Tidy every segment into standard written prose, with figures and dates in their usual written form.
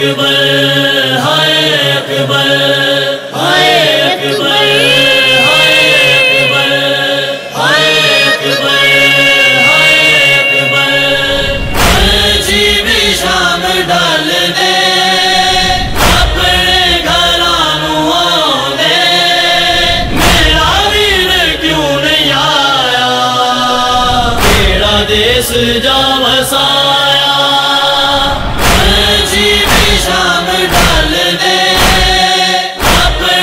अकबर हाय अकबर हाय अकबर हाय अकबर हाय अकबर हाय अकबर। जी भी शाम डाल दे अपने घरानू आउंदे, मेरा वीर क्यों नहीं आया, केड़ा देश जा वसाया। जी भी शाम डाल दे अपने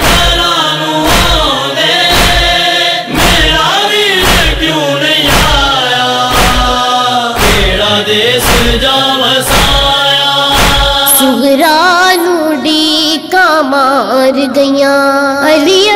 घरानू आउंदे, मेरा वीर क्यों नहीं आया, केड़ा देश जा वसाया। सुगरा नू डी का मार गया अली